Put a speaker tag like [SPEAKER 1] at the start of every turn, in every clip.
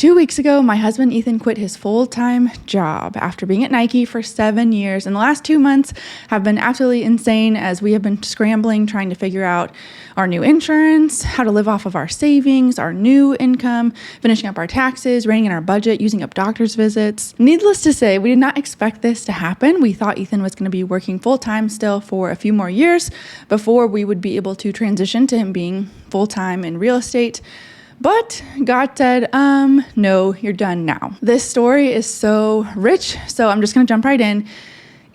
[SPEAKER 1] 2 weeks ago, my husband Ethan quit his full-time job after being at Nike for 7 years. And the last 2 months have been absolutely insane as we have been scrambling, trying to figure out our new insurance, how to live off of our savings, our new income, finishing up our taxes, reining in our budget, using up doctor's visits. Needless to say, we did not expect this to happen. We thought Ethan was going to be working full-time still for a few more years before we would be able to transition to him being full-time in real estate. But God said, no, you're done now. This story is so rich, so I'm just gonna jump right in.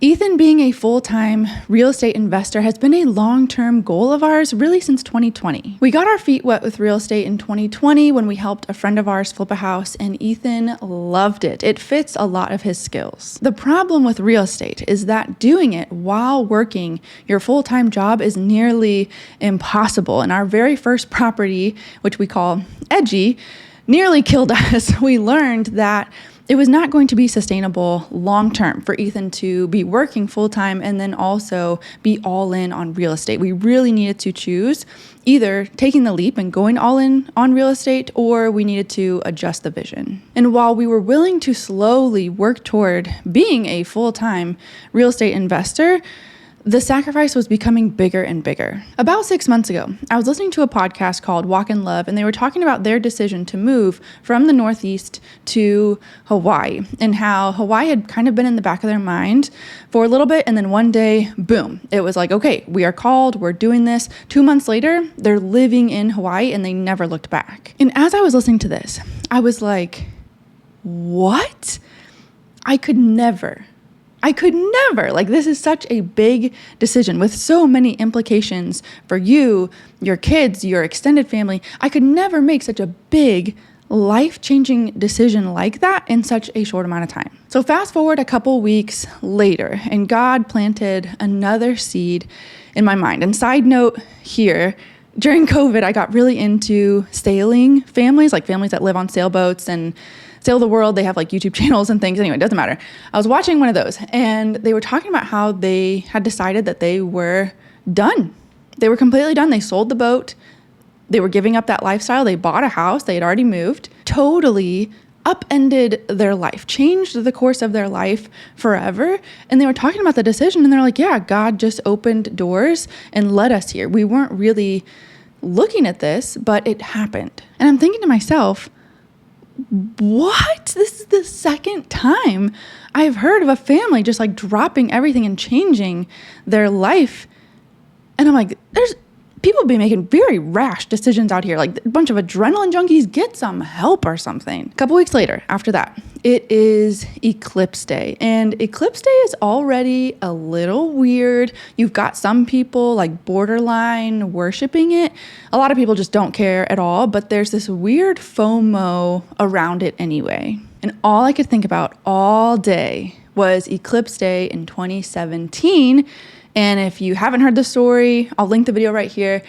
[SPEAKER 1] Ethan being a full-time real estate investor has been a long-term goal of ours really since 2020. We got our feet wet with real estate in 2020 when we helped a friend of ours flip a house, and Ethan loved it. It fits a lot of his skills. The problem with real estate is that doing it while working your full-time job is nearly impossible. And our very first property, which we call Edgy, nearly killed us. We learned that it was not going to be sustainable long-term for Ethan to be working full-time and then also be all in on real estate. We really needed to choose either taking the leap and going all in on real estate, or we needed to adjust the vision. And while we were willing to slowly work toward being a full-time real estate investor, the sacrifice was becoming bigger and bigger. About 6 months ago, I was listening to a podcast called Walk in Love, and they were talking about their decision to move from the Northeast to Hawaii and how Hawaii had kind of been in the back of their mind for a little bit. And then one day, boom, it was like, okay, we are called, we're doing this. 2 months later, they're living in Hawaii and they never looked back. And as I was listening to this, I was like, what? I could never. Like, this is such a big decision with so many implications for you, your kids, your extended family. I could never make such a big, life-changing decision like that in such a short amount of time. So fast forward a couple weeks later, and God planted another seed in my mind. And side note here, during COVID, I got really into sailing families, like families that live on sailboats and sail the world. They have like YouTube channels and things. Anyway, it doesn't matter. I was watching one of those and they were talking about how they had decided that they were done. They were completely done. They sold the boat. They were giving up that lifestyle. They bought a house. They had already moved. Totally upended their life, changed the course of their life forever. And they were talking about the decision and they're like, yeah, God just opened doors and led us here. We weren't really looking at this, but it happened. And I'm thinking to myself, what? This is the second time I've heard of a family just like dropping everything and changing their life. And I'm like, there's people be making very rash decisions out here. Like a bunch of adrenaline junkies, get some help or something. A couple weeks later, after that, it is Eclipse Day. And Eclipse Day is already a little weird. You've got some people like borderline worshiping it. A lot of people just don't care at all, but there's this weird FOMO around it anyway. And all I could think about all day was Eclipse Day in 2017. And if you haven't heard the story, I'll link the video right here.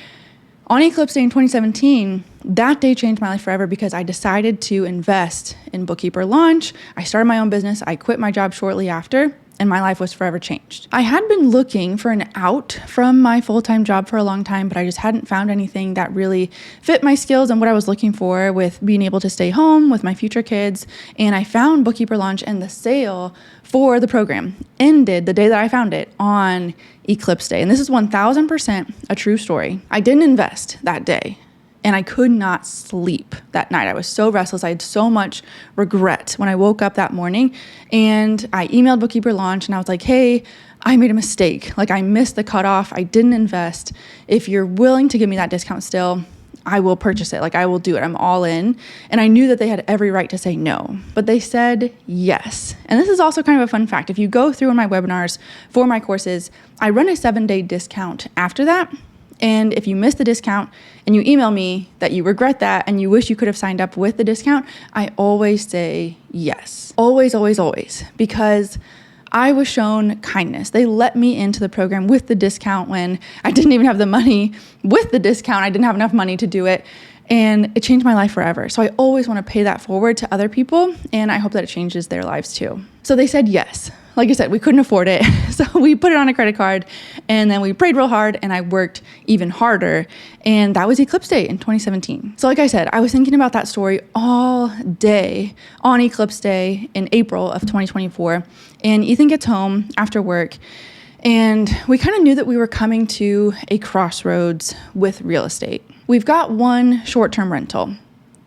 [SPEAKER 1] On Eclipse Day in 2017, that day changed my life forever because I decided to invest in Bookkeeper Launch. I started my own business. I quit my job shortly after, and my life was forever changed. I had been looking for an out from my full-time job for a long time, but I just hadn't found anything that really fit my skills and what I was looking for with being able to stay home with my future kids. And I found Bookkeeper Launch, and the sale for the program ended the day that I found it on Eclipse Day. And this is 1000% a true story. I didn't invest that day. And I could not sleep that night. I was so restless. I had so much regret when I woke up that morning. And I emailed Bookkeeper Launch and I was like, hey, I made a mistake. Like I missed the cutoff. I didn't invest. If you're willing to give me that discount still, I will purchase it. Like I will do it. I'm all in. And I knew that they had every right to say no, but they said yes. And this is also kind of a fun fact. If you go through in my webinars for my courses, I run a 7-day discount after that. And if you miss the discount and you email me that you regret that and you wish you could have signed up with the discount, I always say yes. Always, always, always. Because I was shown kindness. They let me into the program with the discount when I didn't even have the money with the discount. I didn't have enough money to do it. And it changed my life forever. So I always want to pay that forward to other people. And I hope that it changes their lives too. So they said yes. like I said, we couldn't afford it. So we put it on a credit card, and then we prayed real hard, and I worked even harder. And that was Eclipse Day in 2017. So like I said, I was thinking about that story all day on Eclipse Day in April of 2024. And Ethan gets home after work, and we kind of knew that we were coming to a crossroads with real estate. We've got one short-term rental.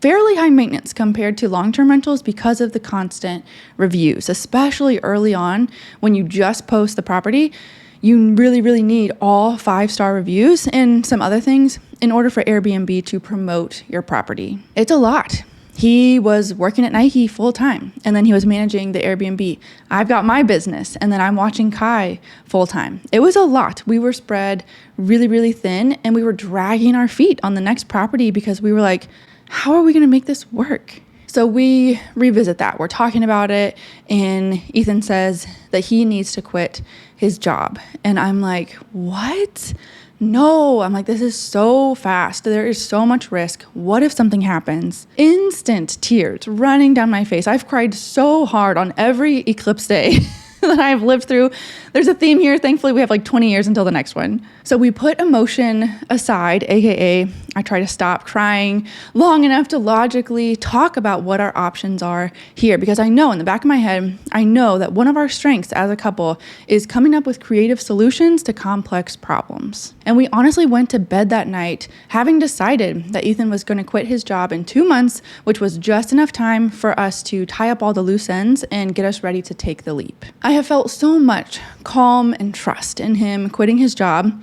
[SPEAKER 1] Fairly high maintenance compared to long-term rentals because of the constant reviews, especially early on when you just post the property. You really, really need all 5-star reviews and some other things in order for Airbnb to promote your property. It's a lot. He was working at Nike full time, and then he was managing the Airbnb. I've got my business, and then I'm watching Kai full time. It was a lot. We were spread really, really thin, and we were dragging our feet on the next property because we were like, how are we going to make this work? So we revisit that. We're talking about it, and Ethan says that he needs to quit his job. And I'm like, what? No. I'm like, this is so fast. There is so much risk. What if something happens? Instant tears running down my face. I've cried so hard on every Eclipse Day that I've lived through. There's a theme here. Thankfully, we have like 20 years until the next one. So we put emotion aside, AKA I try to stop crying long enough to logically talk about what our options are here, because I know in the back of my head, I know that one of our strengths as a couple is coming up with creative solutions to complex problems. And we honestly went to bed that night having decided that Ethan was going to quit his job in 2 months, which was just enough time for us to tie up all the loose ends and get us ready to take the leap. I have felt so much calm and trust in him quitting his job,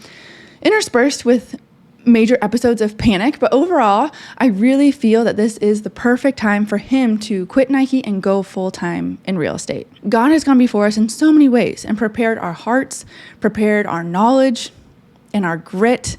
[SPEAKER 1] interspersed with major episodes of panic, but overall, I really feel that this is the perfect time for him to quit Nike and go full-time in real estate. God has gone before us in so many ways and prepared our hearts, prepared our knowledge, and our grit.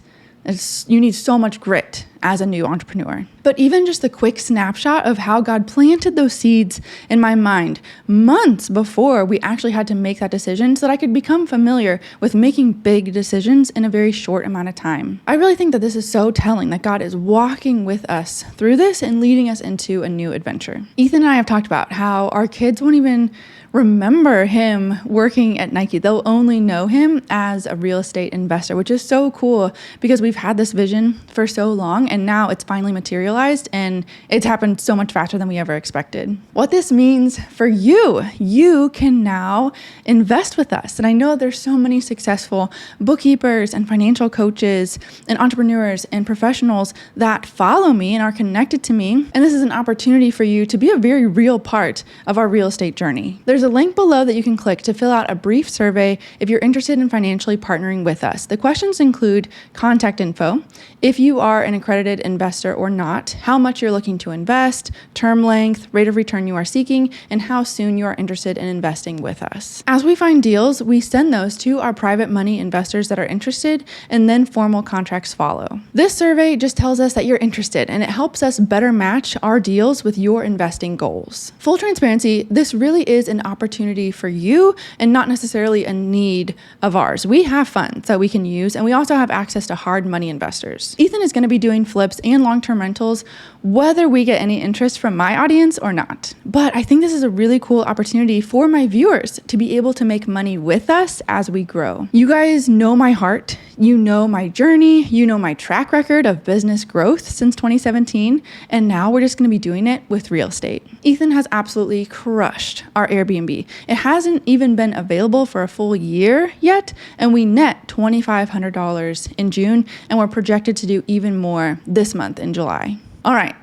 [SPEAKER 1] You need so much grit as a new entrepreneur. But even just the quick snapshot of how God planted those seeds in my mind months before we actually had to make that decision so that I could become familiar with making big decisions in a very short amount of time. I really think that this is so telling that God is walking with us through this and leading us into a new adventure. Ethan and I have talked about how our kids won't even remember him working at Nike. They'll only know him as a real estate investor, which is so cool because we've had this vision for so long and now it's finally materialized and it's happened so much faster than we ever expected. What this means for you can now invest with us. And I know there's so many successful bookkeepers and financial coaches and entrepreneurs and professionals that follow me and are connected to me. And this is an opportunity for you to be a very real part of our real estate journey. There's a link below that you can click to fill out a brief survey if you're interested in financially partnering with us. The questions include contact info, if you are an accredited investor or not, how much you're looking to invest, term length, rate of return you are seeking, and how soon you are interested in investing with us. As we find deals, we send those to our private money investors that are interested, and then formal contracts follow. This survey just tells us that you're interested, and it helps us better match our deals with your investing goals. Full transparency, this really is an opportunity for you and not necessarily a need of ours. We have funds that we can use, and we also have access to hard money investors. Ethan is going to be doing flips and long-term rentals, whether we get any interest from my audience or not. But I think this is a really cool opportunity for my viewers to be able to make money with us as we grow. You guys know my heart. You know my journey. You know my track record of business growth since 2017. And now we're just going to be doing it with real estate. Ethan has absolutely crushed our Airbnb. It hasn't even been available for a full year yet. And we net $2,500 in June. And we're projected to do even more this month in July. All right.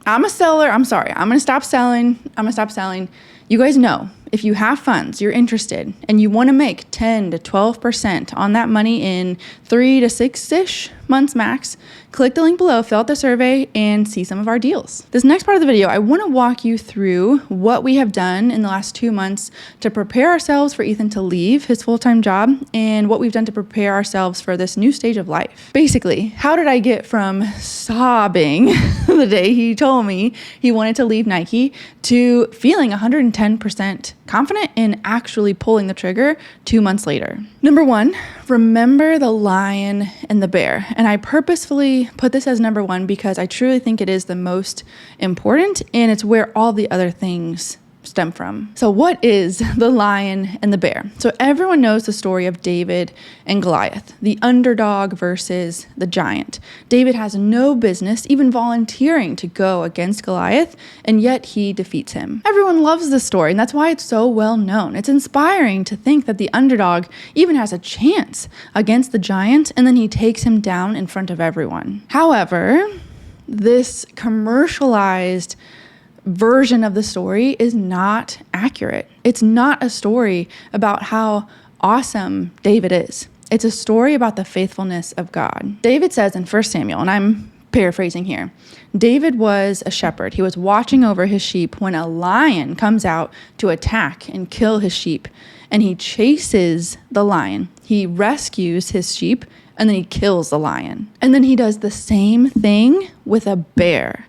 [SPEAKER 1] I'm a seller. I'm sorry. I'm going to stop selling. You guys know, if you have funds, you're interested, and you want to make 10 to 12% on that money in 3 to 6-ish months max, click the link below, fill out the survey, and see some of our deals. This next part of the video, I want to walk you through what we have done in the last 2 months to prepare ourselves for Ethan to leave his full-time job and what we've done to prepare ourselves for this new stage of life. Basically, how did I get from sobbing the day he told me he wanted to leave Nike to feeling 110% confident in actually pulling the trigger 2 months later? Number one, remember the lion and the bear. And I purposefully put this as number one because I truly think it is the most important and it's where all the other things stem from. So what is the lion and the bear? So everyone knows the story of David and Goliath, the underdog versus the giant. David has no business even volunteering to go against Goliath, and yet he defeats him. Everyone loves this story, and that's why it's so well known. It's inspiring to think that the underdog even has a chance against the giant, and then he takes him down in front of everyone. However, this commercialized version of the story is not accurate. It's not a story about how awesome David is. It's a story about the faithfulness of God. David says in 1 Samuel, and I'm paraphrasing here, David was a shepherd. He was watching over his sheep when a lion comes out to attack and kill his sheep, and he chases the lion. He rescues his sheep, and then he kills the lion. And then he does the same thing with a bear.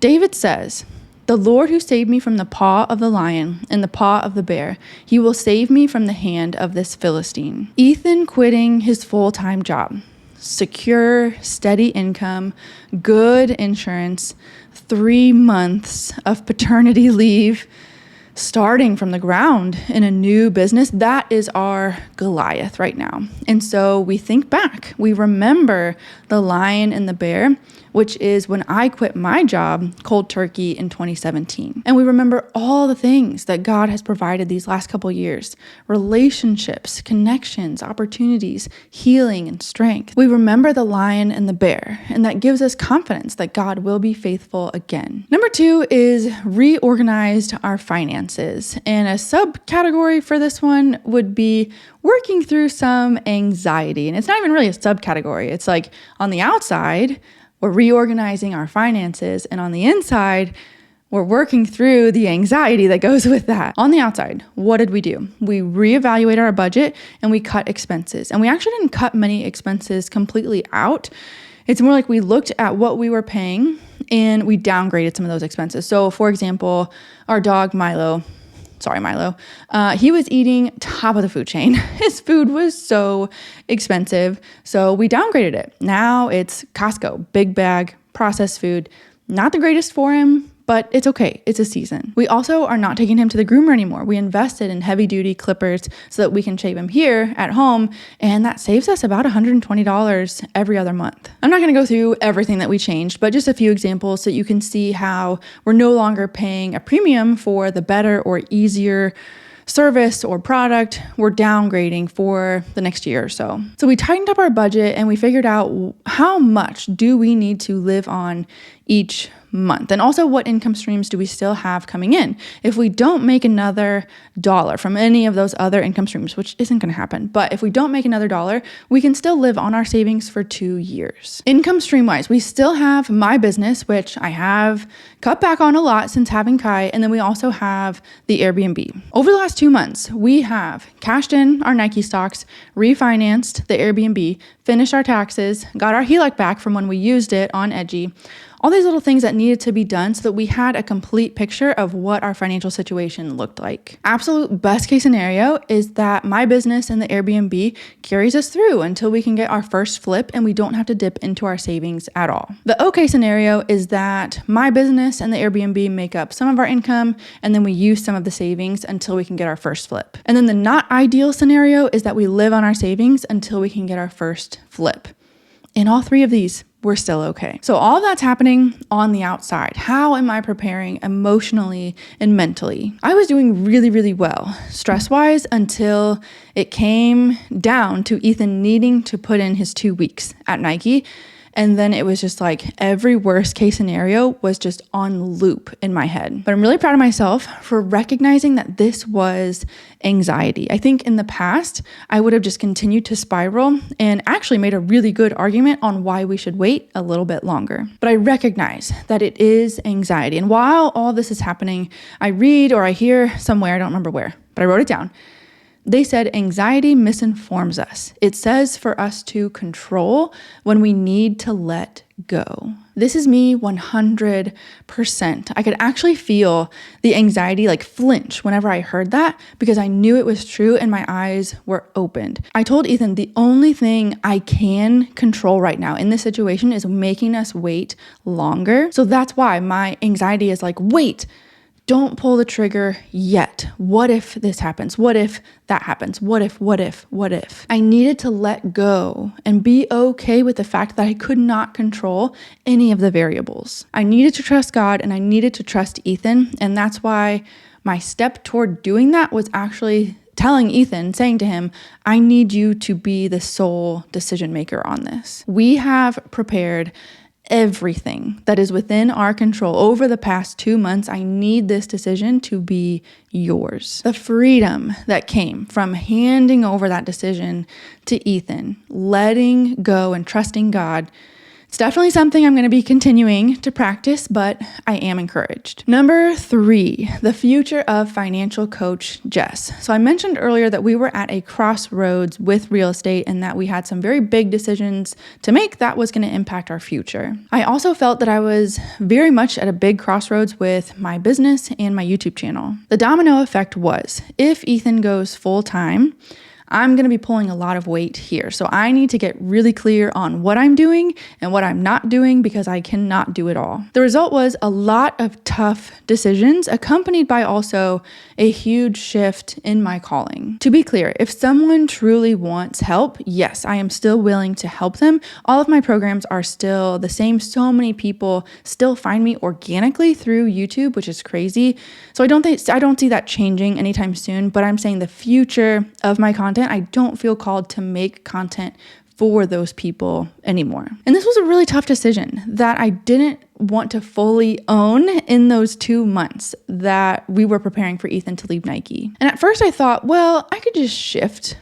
[SPEAKER 1] David says, "The Lord who saved me from the paw of the lion and the paw of the bear, he will save me from the hand of this Philistine." Ethan quitting his full-time job, secure, steady income, good insurance, 3 months of paternity leave, starting from the ground in a new business, that is our Goliath right now. And so we think back, we remember the lion and the bear, which is when I quit my job cold turkey in 2017. And we remember all the things that God has provided these last couple years: relationships, connections, opportunities, healing, and strength. We remember the lion and the bear, and that gives us confidence that God will be faithful again. Number 2 is reorganized our finances. And a subcategory for this one would be working through some anxiety. And it's not even really a subcategory. It's like on the outside, we're reorganizing our finances, and on the inside, we're working through the anxiety that goes with that. On the outside, what did we do? We reevaluated our budget and we cut expenses. And we actually didn't cut many expenses completely out. It's more like we looked at what we were paying and we downgraded some of those expenses. So for example, our dog Milo, he was eating top of the food chain. His food was so expensive, so we downgraded it. Now it's Costco, big bag, processed food. Not the greatest for him, but it's okay. It's a season. We also are not taking him to the groomer anymore. We invested in heavy duty clippers so that we can shave him here at home, and that saves us about $120 every other month. I'm not going to go through everything that we changed, but just a few examples so you can see how we're no longer paying a premium for the better or easier service or product. We're downgrading for the next year or so. So we tightened up our budget and we figured out how much do we need to live on each month, and also what income streams do we still have coming in. If we don't make another dollar from any of those other income streams, which isn't going to happen, but if we don't make another dollar, we can still live on our savings for 2 years. Income stream wise, we still have my business, which I have cut back on a lot since having Kai, and then we also have the Airbnb. Over the last 2 months, we have cashed in our Nike stocks, refinanced the Airbnb, finished our taxes, got our HELOC back from when we used it on Edgy. All these little things that needed to be done so that we had a complete picture of what our financial situation looked like. Absolute best case scenario is that my business and the Airbnb carries us through until we can get our first flip and we don't have to dip into our savings at all. The okay scenario is that my business and the Airbnb make up some of our income and then we use some of the savings until we can get our first flip. And then the not ideal scenario is that we live on our savings until we can get our first flip. In all 3 of these, we're still okay. So all that's happening on the outside. How am I preparing emotionally and mentally? I was doing really, really well stress-wise until it came down to Ethan needing to put in his 2 weeks at Nike. And then it was just like every worst case scenario was just on loop in my head. But I'm really proud of myself for recognizing that this was anxiety. I think in the past, I would have just continued to spiral and actually made a really good argument on why we should wait a little bit longer. But I recognize that it is anxiety. And while all this is happening, I read or I hear somewhere, I don't remember where, but I wrote it down. They said anxiety misinforms us. It says for us to control when we need to let go. This is me 100%. I could actually feel the anxiety like flinch whenever I heard that because I knew it was true and my eyes were opened. I told Ethan the only thing I can control right now in this situation is making us wait longer. So that's why my anxiety is like, wait, don't pull the trigger yet. What if this happens? What if that happens? What if? I needed to let go and be okay with the fact that I could not control any of the variables. I needed to trust God and I needed to trust Ethan. And that's why my step toward doing that was actually telling Ethan, saying to him, I need you to be the sole decision maker on this. We have prepared everything that is within our control over the past 2 months. I need this decision to be yours. The freedom that came from handing over that decision to Ethan, letting go and trusting God, it's definitely something I'm going to be continuing to practice, but I am encouraged. Number 3, the future of Financial Coach Jess. So I mentioned earlier that we were at a crossroads with real estate and that we had some very big decisions to make that was going to impact our future. I also felt that I was very much at a big crossroads with my business and my YouTube channel. The domino effect was, if Ethan goes full time, I'm going to be pulling a lot of weight here. So I need to get really clear on what I'm doing and what I'm not doing because I cannot do it all. The result was a lot of tough decisions accompanied by also a huge shift in my calling. To be clear, if someone truly wants help, yes, I am still willing to help them. All of my programs are still the same. So many people still find me organically through YouTube, which is crazy. So I don't see that changing anytime soon, but I'm saying the future of my content, I don't feel called to make content for those people anymore. And this was a really tough decision that I didn't want to fully own in those 2 months that we were preparing for Ethan to leave Nike. And at first I thought, well, I could just shift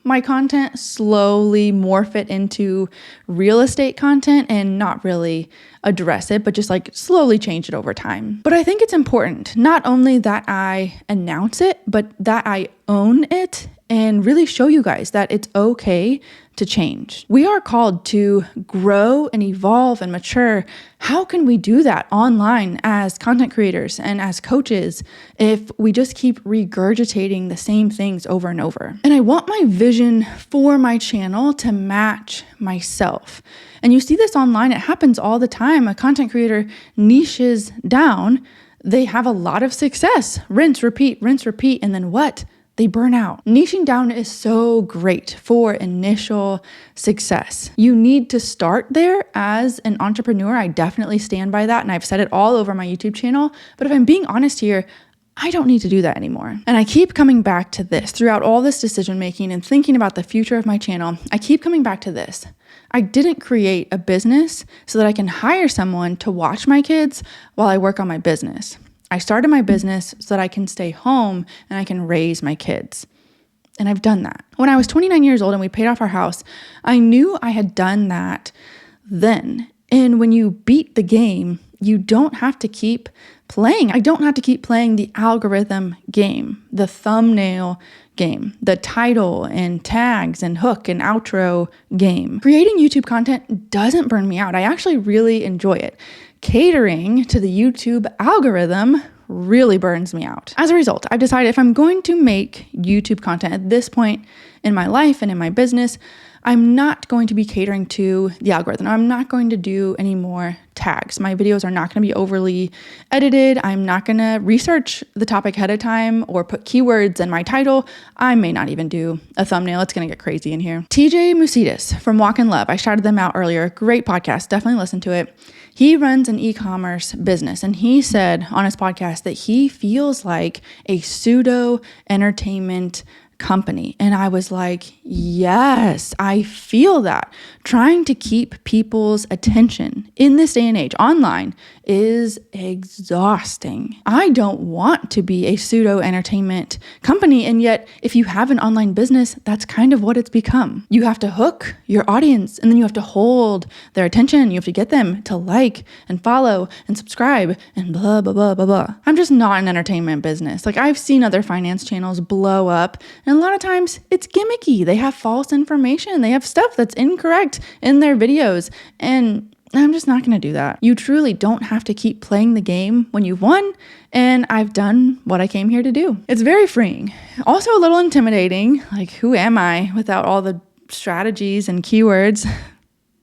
[SPEAKER 1] my content, slowly morph it into real estate content and not really address it, but just like slowly change it over time. But I think it's important not only that I announce it, but that I own it and really show you guys that it's okay to change. We are called to grow and evolve and mature. How can we do that online as content creators and as coaches if we just keep regurgitating the same things over and over? And I want my vision for my channel to match myself. And you see this online. It happens all the time. A content creator niches down. They have a lot of success. Rinse, repeat, and then what? They burn out. Niching down is so great for initial success. You need to start there as an entrepreneur. I definitely stand by that. And I've said it all over my YouTube channel. But if I'm being honest here, I don't need to do that anymore. And I keep coming back to this throughout all this decision making and thinking about the future of my channel. I keep coming back to this. I didn't create a business so that I can hire someone to watch my kids while I work on my business. I started my business so that I can stay home and I can raise my kids. And I've done that. When I was 29 years old and we paid off our house, I knew I had done that then. And when you beat the game, you don't have to keep playing. I don't have to keep playing the algorithm game, the thumbnail game, the title and tags and hook and outro game. Creating YouTube content doesn't burn me out. I actually really enjoy it. Catering to the YouTube algorithm really burns me out. As a result, I've decided if I'm going to make YouTube content at this point in my life and in my business, I'm not going to be catering to the algorithm. I'm not going to do any more tags. My videos are not going to be overly edited. I'm not going to research the topic ahead of time or put keywords in my title. I may not even do a thumbnail. It's going to get crazy in here. TJ Musidis from Walk in Love. I shouted them out earlier. Great podcast. Definitely listen to it. He runs an e-commerce business, and he said on his podcast that he feels like a pseudo entertainment company. And I was like, yes, I feel that. Trying to keep people's attention in this day and age online is exhausting. I don't want to be a pseudo entertainment company. And yet, if you have an online business, that's kind of what it's become. You have to hook your audience and then you have to hold their attention. You have to get them to like and follow and subscribe and blah, blah, blah, blah, blah. I'm just not an entertainment business. Like I've seen other finance channels blow up and a lot of times it's gimmicky. They have false information. They have stuff that's incorrect in their videos. And I'm just not going to do that. You truly don't have to keep playing the game when you've won. And I've done what I came here to do. It's very freeing. Also a little intimidating. Like, who am I without all the strategies and keywords?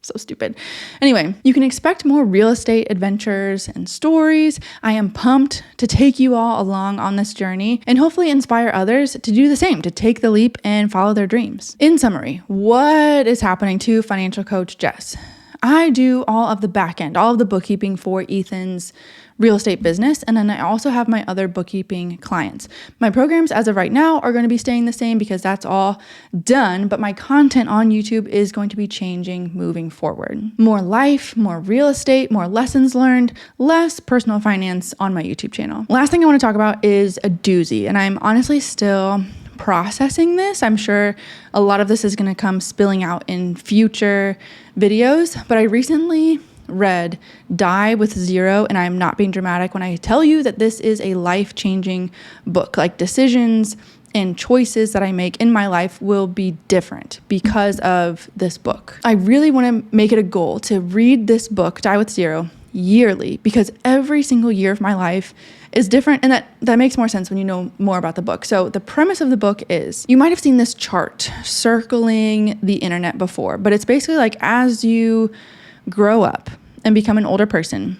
[SPEAKER 1] So stupid. Anyway, you can expect more real estate adventures and stories. I am pumped to take you all along on this journey and hopefully inspire others to do the same, to take the leap and follow their dreams. In summary, what is happening to Financial Coach Jess? I do all of the back end, all of the bookkeeping for Ethan's real estate business. And then I also have my other bookkeeping clients. My programs as of right now are going to be staying the same because that's all done. But my content on YouTube is going to be changing moving forward. More life, more real estate, more lessons learned, less personal finance on my YouTube channel. Last thing I want to talk about is a doozy. And I'm honestly still processing this. I'm sure a lot of this is going to come spilling out in future videos, but I recently read Die with Zero, and I'm not being dramatic when I tell you that this is a life-changing book. Like, decisions and choices that I make in my life will be different because of this book. I really want to make it a goal to read this book, Die with Zero, yearly, because every single year of my life is different, and that makes more sense when you know more about the book. So the premise of the book is, you might have seen this chart circling the internet before, but it's basically like as you grow up and become an older person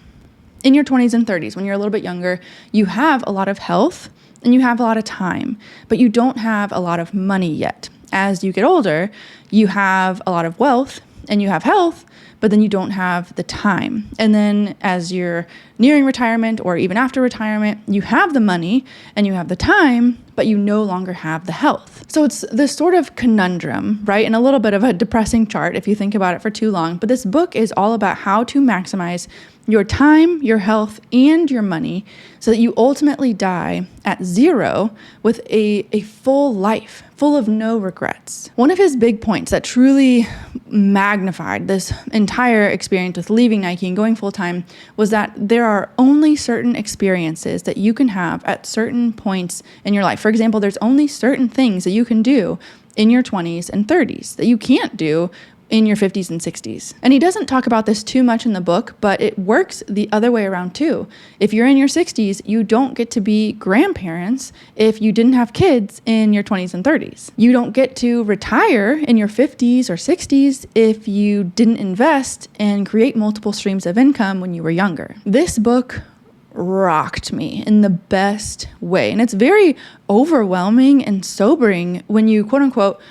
[SPEAKER 1] in your 20s and 30s, when you're a little bit younger, you have a lot of health and you have a lot of time, but you don't have a lot of money yet. As you get older, you have a lot of wealth and you have health, but then you don't have the time. And then as you're nearing retirement or even after retirement, you have the money and you have the time, but you no longer have the health. So it's this sort of conundrum, right? And a little bit of a depressing chart if you think about it for too long. But this book is all about how to maximize your time, your health, and your money so that you ultimately die at zero with a full life, full of no regrets. One of his big points that truly magnified this entire experience with leaving Nike and going full-time was that there are only certain experiences that you can have at certain points in your life. For example, there's only certain things that you can do in your 20s and 30s that you can't do in your 50s and 60s. And he doesn't talk about this too much in the book, but it works the other way around too. If you're in your 60s, you don't get to be grandparents if you didn't have kids in your 20s and 30s. You don't get to retire in your 50s or 60s if you didn't invest and create multiple streams of income when you were younger. This book rocked me in the best way. And it's very overwhelming and sobering when you, quote unquote,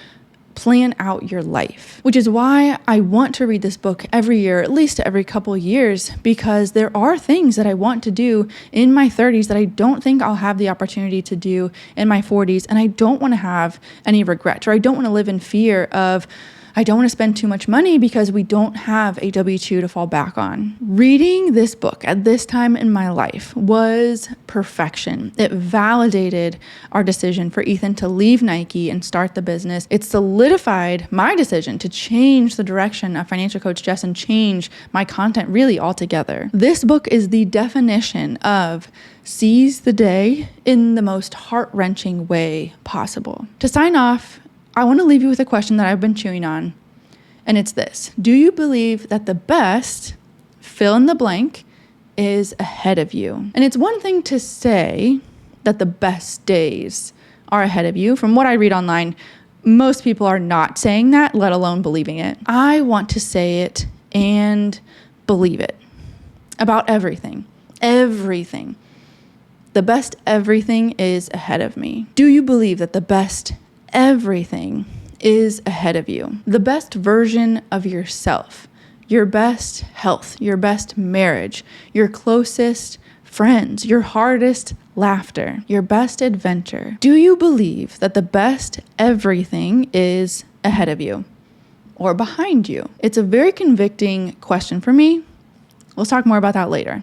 [SPEAKER 1] plan out your life, which is why I want to read this book every year, at least every couple years, because there are things that I want to do in my 30s that I don't think I'll have the opportunity to do in my 40s. And I don't want to have any regret, or I don't want to live in fear of, I don't want to spend too much money because we don't have a W-2 to fall back on. Reading this book at this time in my life was perfection. It validated our decision for Ethan to leave Nike and start the business. It solidified my decision to change the direction of Financial Coach Jess and change my content really altogether. This book is the definition of seize the day in the most heart-wrenching way possible. To sign off, I want to leave you with a question that I've been chewing on, and it's this. Do you believe that the best, fill in the blank, is ahead of you? And it's one thing to say that the best days are ahead of you. From what I read online, most people are not saying that, let alone believing it. I want to say it and believe it about everything. Everything. The best everything is ahead of me. Do you believe that the best everything is ahead of you? The best version of yourself, your best health, your best marriage, your closest friends, your hardest laughter, your best adventure. Do you believe that the best everything is ahead of you or behind you? It's a very convicting question for me. We'll talk more about that later.